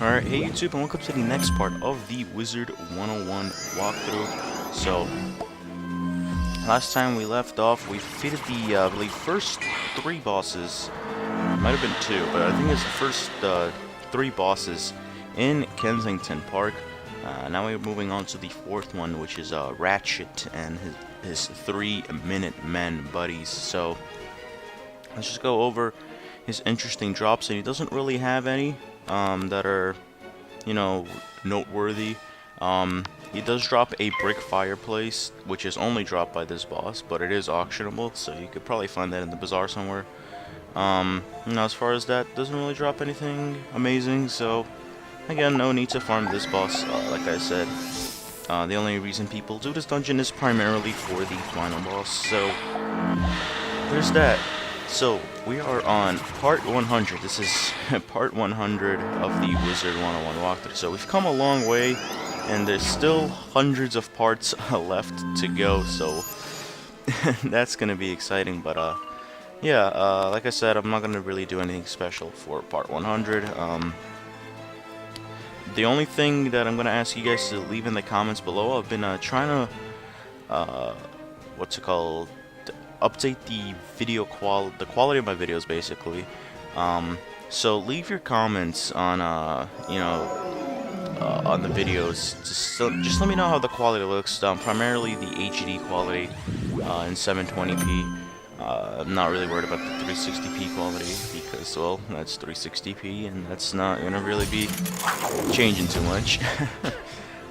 Alright, hey YouTube, and welcome to the next part of the Wizard 101 walkthrough. So, last time we left off, we defeated the, I believe, first three bosses. Might have been two, but I think it's the first three bosses in Kensington Park. Now we're moving on to the fourth one, which is Ratchet and his 3-minute men buddies. So, let's just go over his interesting drops, and he doesn't really have any that are, you know, noteworthy. He does drop a brick fireplace, which is only dropped by this boss, but it is auctionable, so you could probably find that in the bazaar somewhere. You know, as far as that, doesn't really drop anything amazing, so again, no need to farm this boss. Like I said, the only reason people do this dungeon is primarily for the final boss, so there's that. So, we are on part 100. This is part 100 of the Wizard 101 walkthrough. So, we've come a long way, and there's still hundreds of parts left to go, so that's gonna be exciting. But, yeah, like I said, I'm not gonna really do anything special for part 100. The only thing that I'm gonna ask you guys to leave in the comments below, I've been trying to, what's it called? Update the the quality of my videos, basically. So leave your comments on you know, on the videos. Just let me know how the quality looks. Primarily the HD quality in 720p. I'm not really worried about the 360p quality because, well, that's 360p and that's not gonna really be changing too much.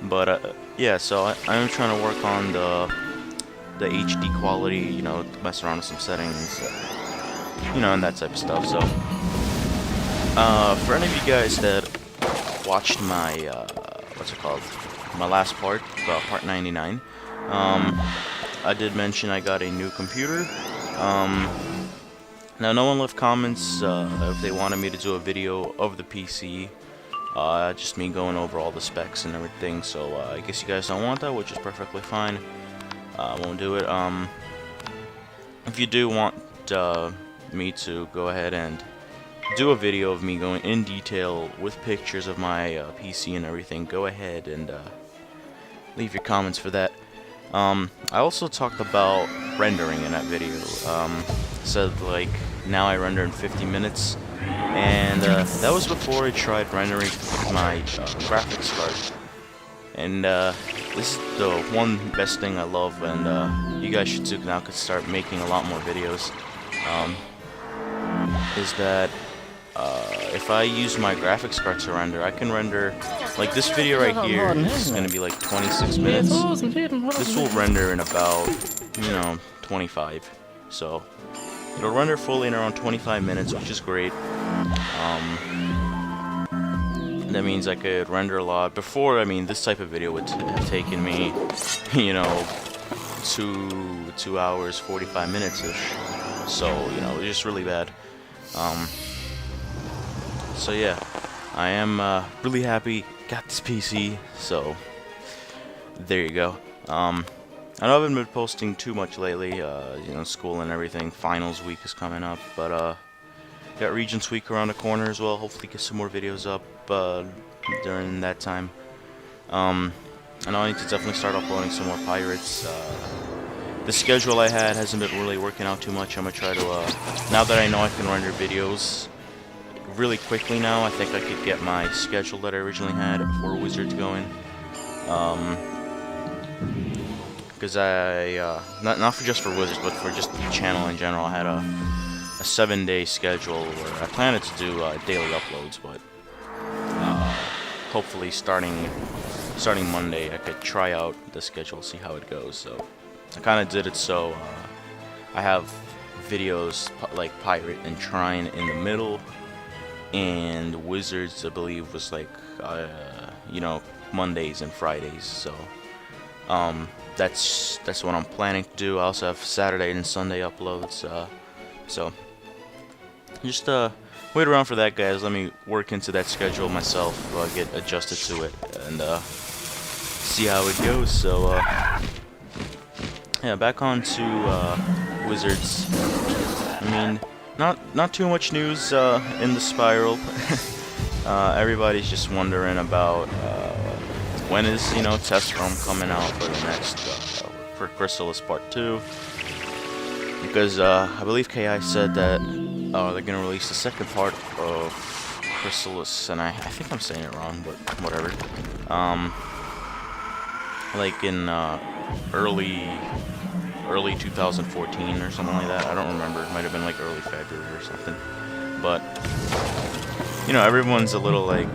But yeah, so I am trying to work on the HD quality, you know, mess around with some settings, you know, and that type of stuff. So, for any of you guys that watched my, what's it called, my last part, part 99, I did mention I got a new computer. Now, no one left comments if they wanted me to do a video of the PC, just me going over all the specs and everything, so I guess you guys don't want that, which is perfectly fine. I won't do it. If you do want me to go ahead and do a video of me going in detail with pictures of my PC and everything, go ahead and leave your comments for that. I also talked about rendering in that video. Said, like, now I render in 50 minutes, and that was before I tried rendering with my graphics card. And this is the one best thing I love, and you guys should too. Now could start making a lot more videos. Is that if I use my graphics card to render, I can render, like this video right here is going to be like 26 minutes. This will render in about, you know, 25. So it'll render fully in around 25 minutes, which is great. That means I could render a lot. Before, I mean, this type of video would have taken me, you know, 2 hours, 45 minutes-ish. So, you know, it's just really bad. So yeah, I am really happy, got this PC, so there you go. I know I haven't been posting too much lately, you know, school and everything. Finals week is coming up, but got Regents Week around the corner as well. Hopefully get some more videos up during that time. I know I need to definitely start uploading some more pirates. The schedule I had hasn't been really working out too much. I'm gonna try to, now that I know I can render videos really quickly now, I think I could get my schedule that I originally had for Wizards going. Because not for just for Wizards, but for just the channel in general, I had a 7-day schedule where I planned to do daily uploads, but hopefully starting Monday I could try out the schedule, see how it goes. So I kind of did it so I have videos like Pirate and Trine in the middle, and Wizards I believe was like you know, Mondays and Fridays. So that's what I'm planning to do. I also have Saturday and Sunday uploads. So just wait around for that, guys. Let me work into that schedule myself, get adjusted to it, and see how it goes. So yeah, back on to Wizards. I mean, not too much news in the spiral. Everybody's just wondering about when is, test room coming out for the next for Chrysalis Part 2, because I believe KI said that they're gonna release the second part of Chrysalis, and I think I'm saying it wrong, but whatever. Like in early 2014 or something like that. I don't remember. It might have been like early February or something. But everyone's a little like,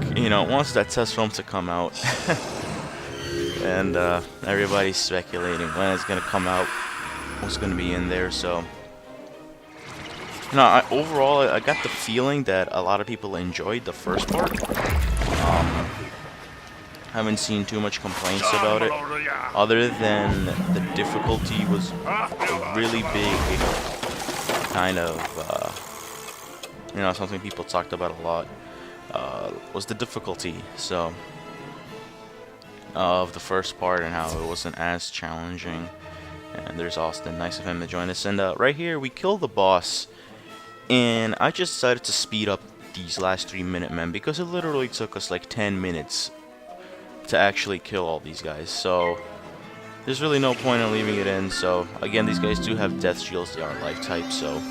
wants that test film to come out. And everybody's speculating when it's gonna come out, what's gonna be in there. So overall, I got the feeling that a lot of people enjoyed the first part. Haven't seen too much complaints about it, other than the difficulty was a really big kind of, something people talked about a lot, was the difficulty, so, of the first part, and how it wasn't as challenging. And there's Austin, nice of him to join us. And right here, we kill the boss, and I just decided to speed up these last 3 Minutemen, because it literally took us like 10 minutes to actually kill all these guys, so there's really no point in leaving it in. So again, these guys do have death shields, they are life type, so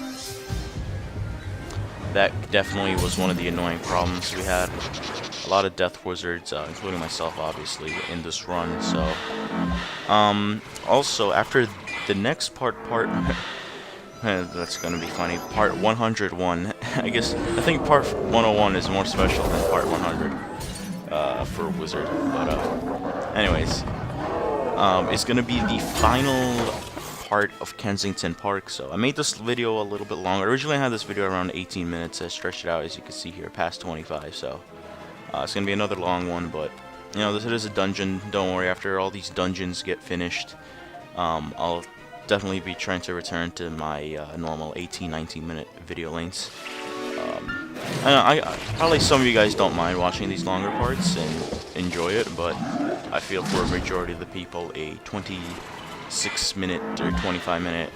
that definitely was one of the annoying problems we had. A lot of death wizards, including myself obviously, in this run. So also after the next part that's gonna be funny, part 101. I think part 101 is more special than part 100 for Wizard, but anyways, it's gonna be the final part of Kensington Park. So I made this video a little bit longer. Originally I had this video around 18 minutes. I stretched it out, as you can see here, past 25. So it's gonna be another long one, but this is a dungeon. Don't worry, after all these dungeons get finished, I'll definitely be trying to return to my normal 18-19 minute video lengths. I probably some of you guys don't mind watching these longer parts and enjoy it, but I feel for a majority of the people, a 26-minute or 25-minute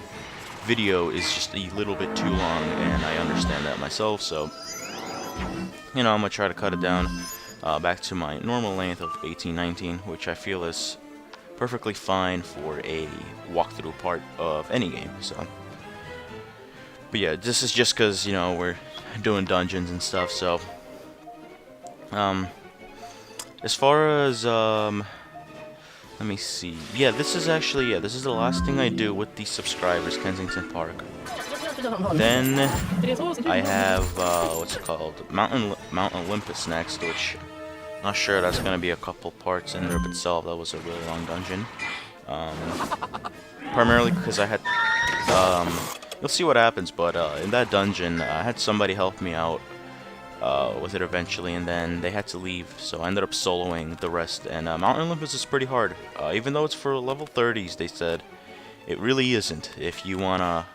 video is just a little bit too long, and I understand that myself. So I'm gonna try to cut it down back to my normal length of 18-19, which I feel is perfectly fine for a walkthrough part of any game. So, but yeah, this is just because we're doing dungeons and stuff. So as far as let me see, this is the last thing I do with the subscribers, Kensington Park. Then I have what's it called, Mount Olympus next, which I'm not sure, that's gonna be a couple parts in and of itself. That was a really long dungeon, primarily because I had you'll see what happens, but in that dungeon, I had somebody help me out with it eventually, and then they had to leave, so I ended up soloing the rest. And Mount Olympus is pretty hard, even though it's for level 30s. They said it really isn't if you wanna,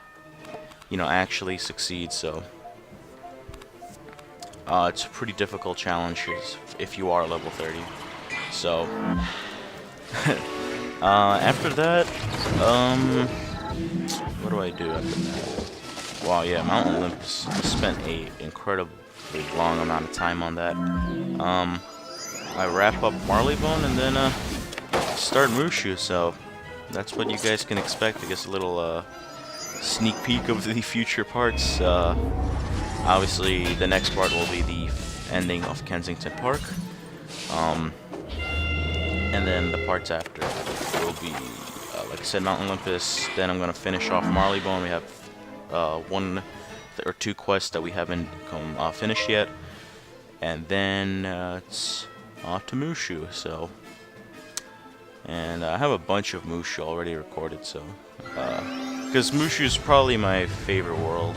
actually succeed. So it's a pretty difficult challenge if you are level 30. So after that, what do I do after that? Wow, yeah, Mount Olympus. I spent a incredibly long amount of time on that. I wrap up Marleybone and then start Mushu. So that's what you guys can expect. I guess a little sneak peek of the future parts. Obviously, the next part will be the ending of Kensington Park. And then the parts after will be, like I said, Mount Olympus. Then I'm going to finish off Marleybone. We have 1 or 2 quests that we haven't finished yet. And then it's off to Mushu. So, and I have a bunch of Mushu already recorded. So, because Mushu is probably my favorite world.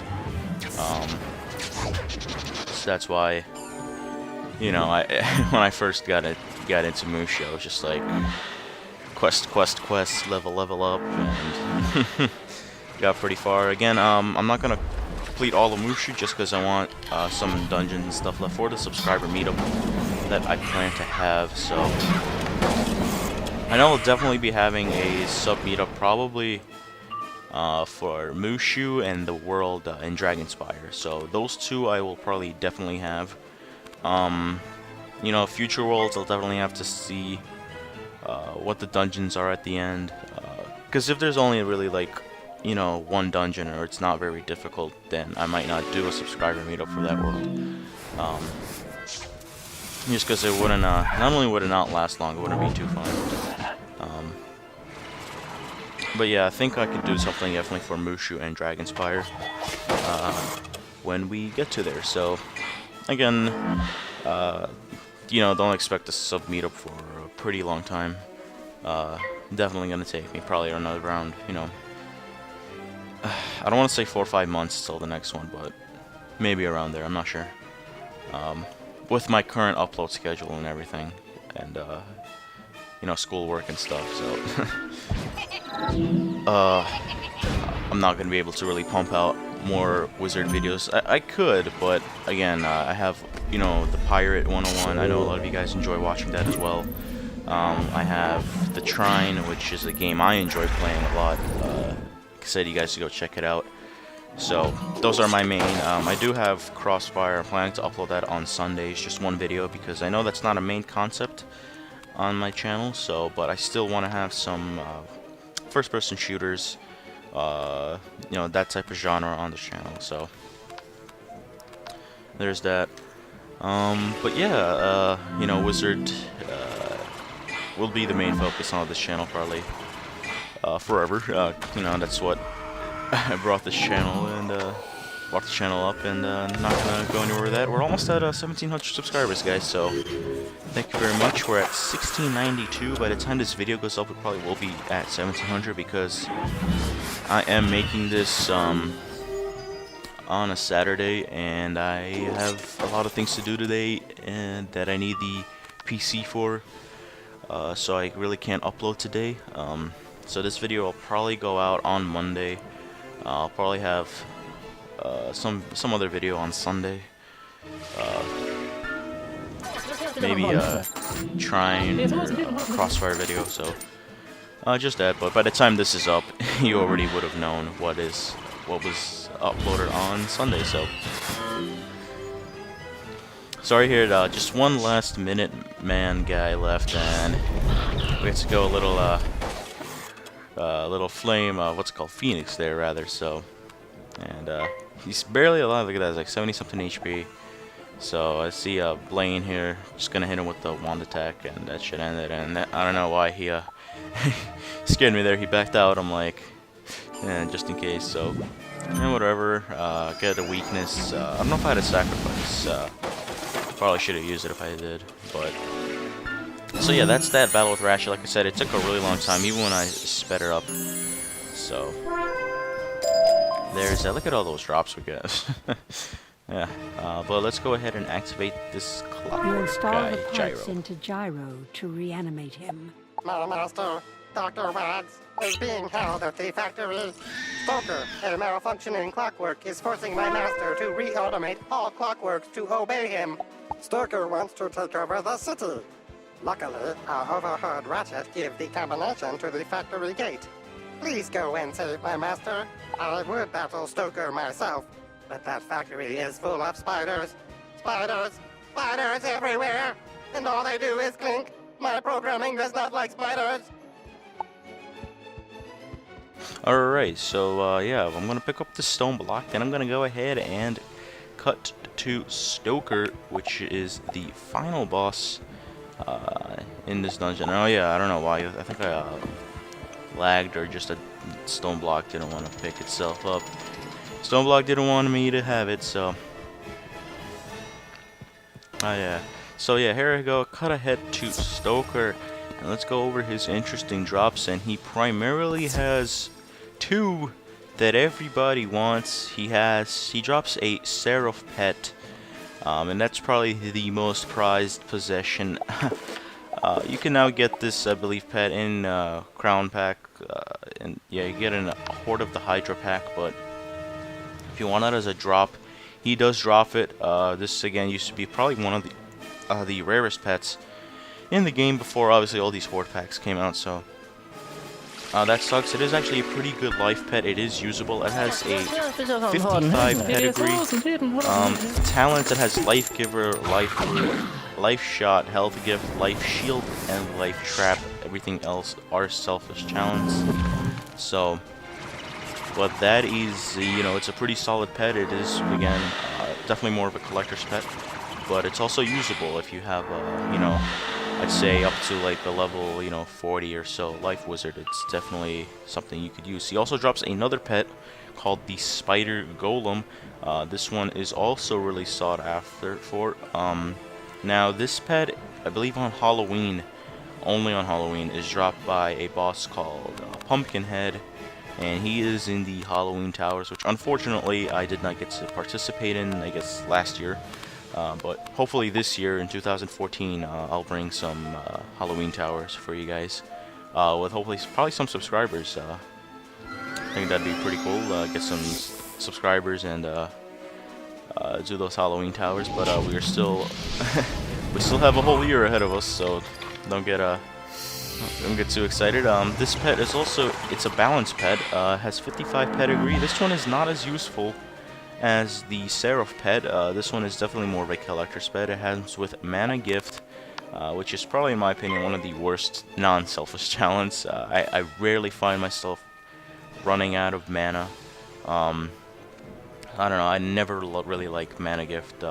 So that's why, when I first got into Mushu, I was just like, quest, level up, and got pretty far. Again, I'm not gonna complete all of Mushu just because I want some dungeons and stuff left for the subscriber meetup that I plan to have. So I know I'll definitely be having a sub meetup probably for Mushu and the world in Dragonspire. So those two I will probably definitely have. You know, future worlds, I'll definitely have to see what the dungeons are at the end. Because if there's only really like, you know, one dungeon or it's not very difficult, then I might not do a subscriber meetup for that world. Just because it wouldn't, not only would it not last long, it wouldn't be too fun. But yeah, I think I could do something definitely for Mushu and Dragonspire when we get to there. So, again, you know, don't expect a sub meetup for a pretty long time. Definitely gonna take me probably another round, you know. I don't want to say 4 or 5 months till the next one, but maybe around there, I'm not sure. With my current upload schedule and everything, and, you know, schoolwork and stuff, so... I'm not gonna be able to really pump out more Wizard videos. I could, but again, I have, you know, the Pirate 101. I know a lot of you guys enjoy watching that as well. I have the Trine, which is a game I enjoy playing a lot. Like I said, you guys should go check it out. So those are my main. I do have Crossfire. I'm planning to upload that on Sundays, just one video, because I know that's not a main concept on my channel. So, but I still want to have some first-person shooters, you know, that type of genre on the channel. So there's that. But yeah, you know, Wizard will be the main focus on this channel probably forever. You know, that's what I brought this channel and brought the channel up, and not gonna go anywhere with that. We're almost at 1,700 subscribers, guys. So thank you very much. We're at 1,692. By the time this video goes up, we probably will be at 1,700 because I am making this on a Saturday, and I have a lot of things to do today, and that I need the PC for. So I really can't upload today. So this video will probably go out on Monday. I'll probably have some other video on Sunday. Maybe Trine or Crossfire video. So just that. But by the time this is up, you already would have known what was uploaded on Sunday. So sorry here, just one last minute man guy left, and we have to go a little flame, what's it called, Phoenix there rather. So, and he's barely alive. Look at that, it's like 70 something HP. So I see Blaine here, just gonna hit him with the wand attack, and that should end it. And I don't know why he scared me there. He backed out. I'm like, yeah, just in case. So, and whatever. Get a weakness. I don't know if I had a sacrifice. Probably should have used it if I did, but. So yeah, that's that battle with Ratchet. Like I said, it took a really long time, even when I sped her up. So there's look at all those drops we get. Yeah, but let's go ahead and activate this clock You install guy, the parts Gyro. into Gyro to reanimate him. My master, Dr. Wags, is being held at the factory. Stoker, a malfunctioning clockwork, is forcing my master to reautomate all clockworks to obey him. Stoker wants to take over the city. Luckily, I overheard Ratchet give the combination to the factory gate. Please go and save my master. I would battle Stoker myself, but that factory is full of spiders. Spiders! Spiders everywhere! And all they do is clink. My programming does not like spiders. Alright, so yeah, I'm gonna pick up the stone block, then I'm gonna go ahead and cut to Stoker, which is the final boss in this dungeon. Oh yeah, I don't know why. I think I lagged, or just a stone block didn't want to pick itself up. Stone block didn't want me to have it, so yeah. So yeah, here I go. Cut ahead to Stoker, and let's go over his interesting drops. And he primarily has two that everybody wants. He drops a Seraph pet. And that's probably the most prized possession. You can now get this, I believe, pet in Crown Pack, and yeah, you get in a Horde of the Hydra pack. But if you want that as a drop, he does drop it. This again used to be probably one of the rarest pets in the game before, obviously, all these Horde packs came out. So That sucks. It is actually a pretty good life pet. It is usable. It has a 55 pedigree. Talents. It has Life Giver, Life Shot, Health Gift, Life Shield, and Life Trap. Everything else are selfish talents. So, but that is, you know, it's a pretty solid pet. It is, again, definitely more of a collector's pet, but it's also usable if you have, you know, I'd say up to like a level, you know, 40 or so Life Wizard. It's definitely something you could use. He also drops another pet called the Spider Golem. This one is also really sought after for. Now this pet, I believe on Halloween, only on Halloween, is dropped by a boss called Pumpkinhead, and he is in the Halloween Towers, which unfortunately I did not get to participate in, I guess, last year. But hopefully this year, in 2014, I'll bring some Halloween Towers for you guys, with hopefully probably some subscribers. I think that'd be pretty cool, get some subscribers and do those Halloween Towers, but we are still, we still have a whole year ahead of us, so don't get too excited. This pet is also, it's a balance pet, has 55 pedigree. This one is not as useful as the Seraph pet. This one is definitely more of a collector's pet. It has with Mana Gift, which is probably, in my opinion, one of the worst non-selfish talents. I rarely find myself running out of mana. I don't know, I never really liked Mana Gift.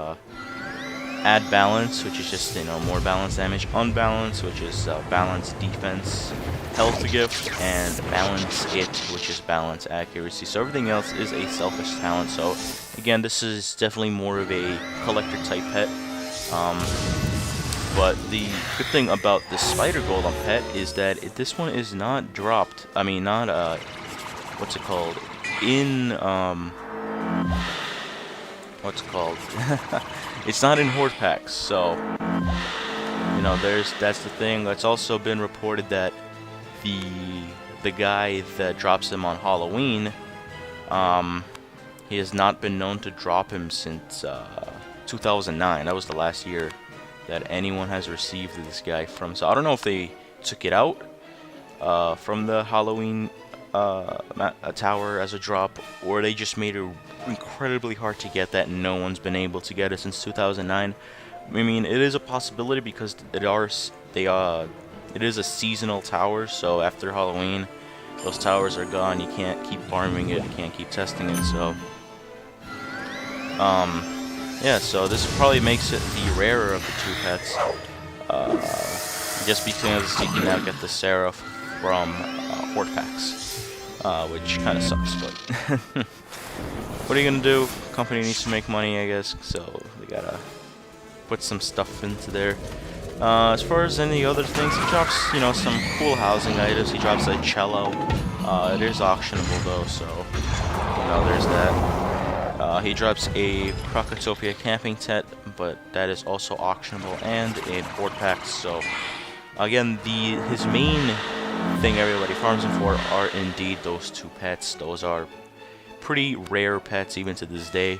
Add Balance, which is just, you know, more balance damage. Unbalance, which is balance defense. Health Gift, and Balance It, which is balance accuracy. So everything else is a selfish talent. So again, this is definitely more of a collector type pet. But the good thing about the Spider Golem pet is that this one is not dropped. I mean, not what's it called? In what's it called? It's not in horde packs. So you know, that's the thing. It's also been reported that the guy that drops him on Halloween, he has not been known to drop him since 2009. That was the last year that anyone has received this guy from. So I don't know if they took it out from the Halloween tower as a drop, or they just made it incredibly hard to get that no one's been able to get it since 2009. I mean, it is a possibility because it is a seasonal tower, so after Halloween, those towers are gone. You can't keep farming it, you can't keep testing it, so yeah, so this probably makes it the rarer of the two pets, just because you can now get the Seraph from horde packs, which kind of sucks, but what are you gonna do? Company needs to make money, I guess, so they gotta put some stuff into there. As far as any other things, he drops, you know, some cool housing items. He drops a cello. It is auctionable though, so you know, there's that. He drops a Crocotopia camping tent, but that is also auctionable, and a board pack. So again, his main thing everybody farms him for are indeed those two pets. Those are pretty rare pets even to this day.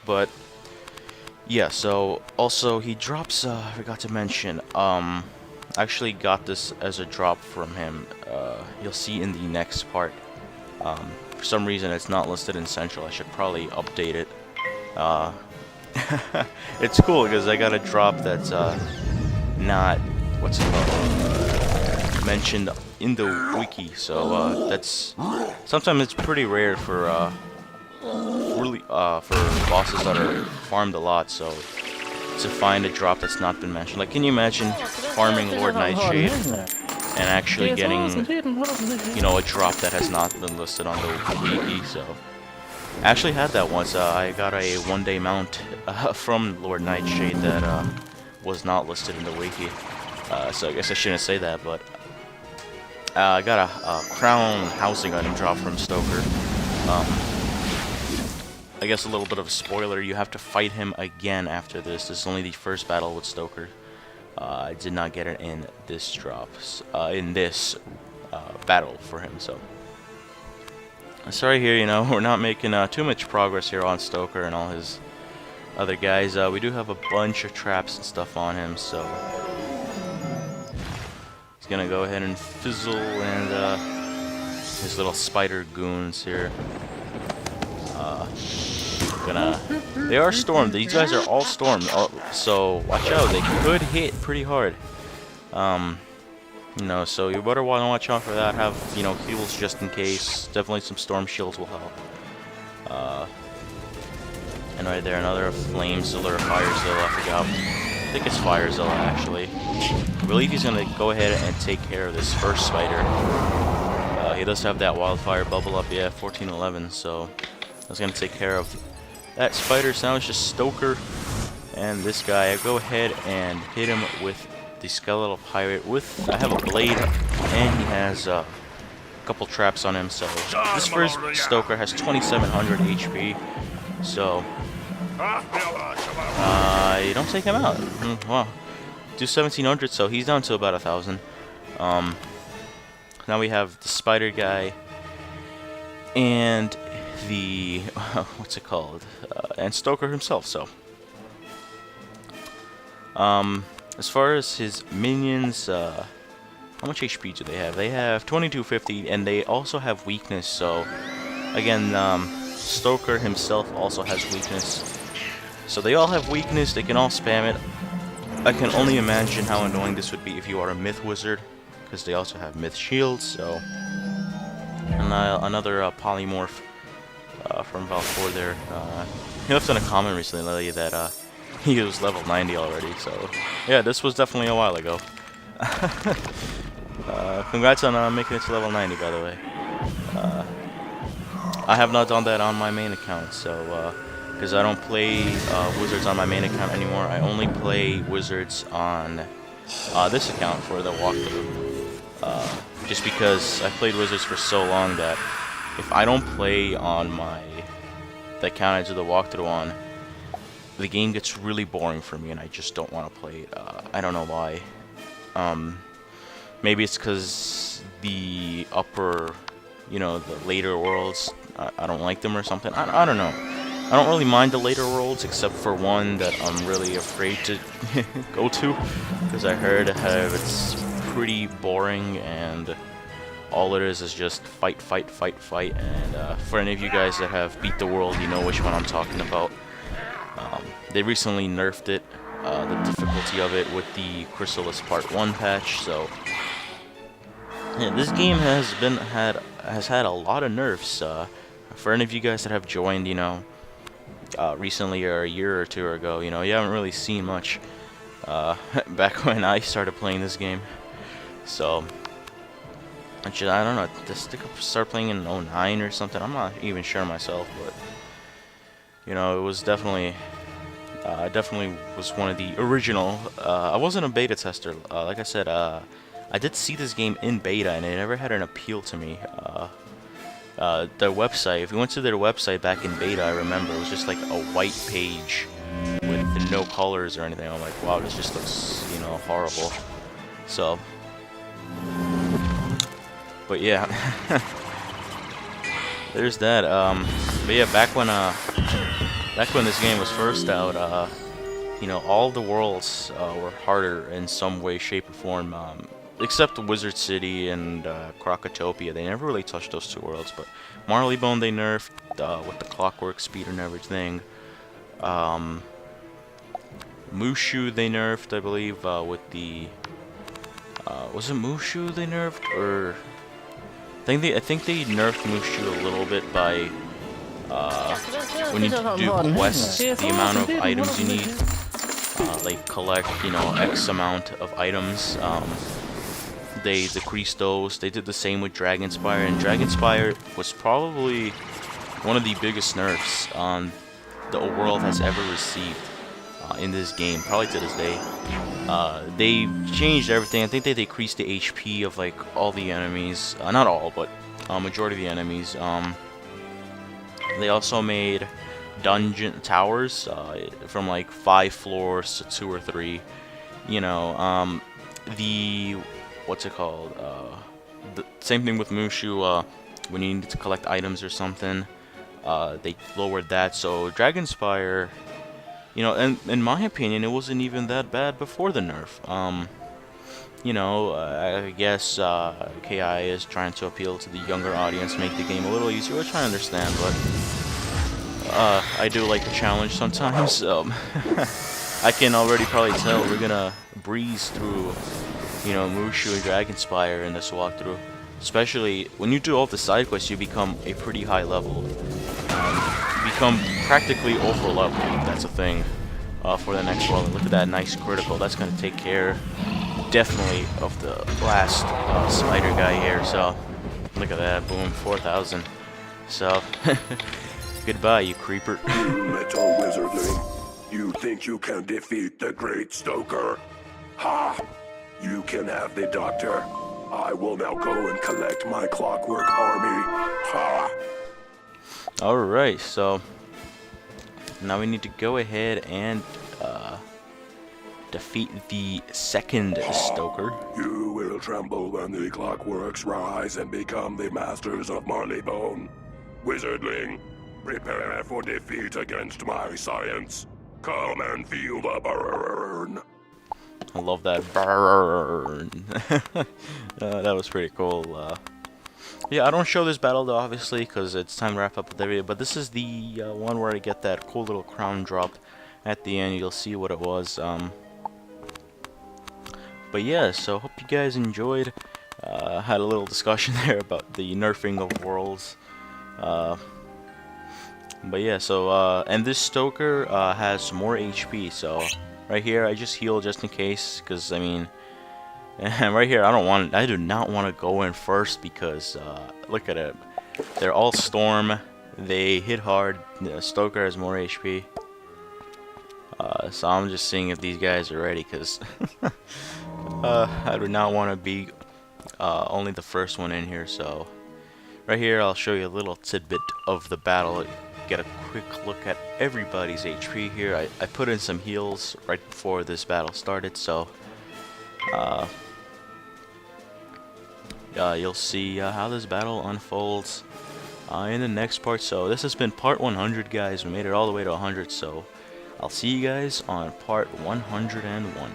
But yeah, so also he drops, I forgot to mention, I actually got this as a drop from him. You'll see in the next part. For some reason it's not listed in Central. I should probably update it. It's cool because I got a drop that's not, what's it called, mentioned in the wiki, so that's, sometimes it's pretty rare for for bosses that are farmed a lot, so to find a drop that's not been mentioned. Like, can you imagine farming Lord Nightshade and actually getting, you know, a drop that has not been listed on the wiki? So I actually had that once. I got a one-day mount from Lord Nightshade that was not listed in the wiki. So I guess I shouldn't say that, but I got a crown housing item drop from Stoker. I guess a little bit of a spoiler, you have to fight him again after this. This is only the first battle with Stoker. I did not get it in this battle for him, so sorry here, you know, we're not making too much progress here on Stoker and all his other guys. We do have a bunch of traps and stuff on him, so He's gonna go ahead and fizzle and his little spider goons here. They are stormed. These guys are all stormed, so watch out. They could hit pretty hard. You know, so you better want to watch out for that. Have, you know, heals just in case. Definitely some storm shields will help. And right there, another Flamezilla or Firezilla. I forgot. I think it's Firezilla actually. I believe he's gonna go ahead and take care of this first spider. He does have that wildfire bubble up, yeah, 1411. So I was gonna take care of that spider. So now it's just Stoker and this guy. I go ahead and hit him with the skeletal pirate with, I have a blade, and he has a couple traps on him. So this first Stoker has 2700 HP. So you don't take him out. Wow, do 1700, so he's down to about 1000. Now we have the spider guy and the what's it called, and Stoker himself. So as far as his minions, how much HP do they have? They have 2250, and they also have weakness. So again, Stoker himself also has weakness. So they all have weakness. They can all spam it. I can only imagine how annoying this would be if you are a myth wizard, because they also have myth shields. So and another polymorph from Val 4 there. He left in a comment recently that he was level 90 already. So yeah, this was definitely a while ago. Congrats on making it to level 90, by the way. I have not done that on my main account, so because I don't play Wizards on my main account anymore. I only play Wizards on this account for the walkthrough. Just because I played Wizards for so long that if I don't play on the account I do the walkthrough on, the game gets really boring for me, and I just don't want to play it. I don't know why. Maybe it's because the upper, you know, the later worlds, I don't like them or something. I don't know. I don't really mind the later worlds, except for one that I'm really afraid to go to, because I heard it's pretty boring, and all it is just fight, fight, fight, fight. And for any of you guys that have beat the world, you know which one I'm talking about. They recently nerfed it, the difficulty of it, with the Chrysalis Part 1 patch. So yeah, this game has had a lot of nerfs. For any of you guys that have joined, you know, recently or a year or two ago, you know, you haven't really seen much back when I started playing this game. So I don't know, just start playing in 09 or something. I'm not even sure myself, but you know, it was definitely I definitely was one of the original. I wasn't a beta tester. Like I said, I did see this game in beta, and it never had an appeal to me. Their website, if you went to their website back in beta, I remember it was just like a white page with no colors or anything. I'm like, wow, this just looks, you know, horrible. So, but yeah, there's that. But yeah, back when this game was first out, you know, all the worlds were harder in some way, shape, or form. Except Wizard City and Krokotopia. They never really touched those two worlds, but Marleybone they nerfed with the clockwork speed and everything. Mushu they nerfed, I believe, with the was it Mushu they nerfed, or I think they nerfed Mushu a little bit by when you do quests, the amount of items you need, like collect, you know, X amount of items. They decreased those. They did the same with Dragonspire, and Dragonspire was probably one of the biggest nerfs the world has ever received in this game, probably to this day. They changed everything. I think they decreased the HP of like all the enemies, not all, but majority of the enemies. They also made dungeon towers from like 5 floors to 2 or 3. You know, what's it called? The same thing with Mushu. When you need to collect items or something, they lowered that. So Dragonspire, you know, and in my opinion, it wasn't even that bad before the nerf. you know, I guess KI is trying to appeal to the younger audience, make the game a little easier, which I understand, but I do like a challenge sometimes. I can already probably tell we're gonna breeze through, you know, Mushu and Dragonspire in this walkthrough. Especially when you do all the side quests, you become a pretty high level. You become practically over level. That's a thing for the next level. Look at that nice critical. That's gonna take care definitely of the last spider guy here. So look at that, boom, 4,000. So goodbye, you creeper. You little wizardling. You think you can defeat the great Stoker? Ha! You can have the doctor. I will now go and collect my clockwork army. Ha! Alright, so now we need to go ahead and defeat the second Stoker. You will tremble when the clockworks rise and become the masters of Marleybone. Wizardling, prepare for defeat against my science. Come and feel the burn. I love that burn. That was pretty cool. Yeah, I don't show this battle though, obviously, because it's time to wrap up the video. But this is the one where I get that cool little crown drop at the end. You'll see what it was. But yeah, so hope you guys enjoyed. Had a little discussion there about the nerfing of worlds. But yeah, so and this Stoker has more HP. So right here, I just heal just in case, because I mean, and right here, I do not want to go in first because look at it. They're all storm. They hit hard. Stoker has more HP. So I'm just seeing if these guys are ready, because I do not want to be only the first one in here. So right here, I'll show you a little tidbit of the battle. Get a quick look at everybody's HP here. I put in some heals right before this battle started, so you'll see how this battle unfolds in the next part. So this has been part 100, guys. We made it all the way to 100, so I'll see you guys on part 101.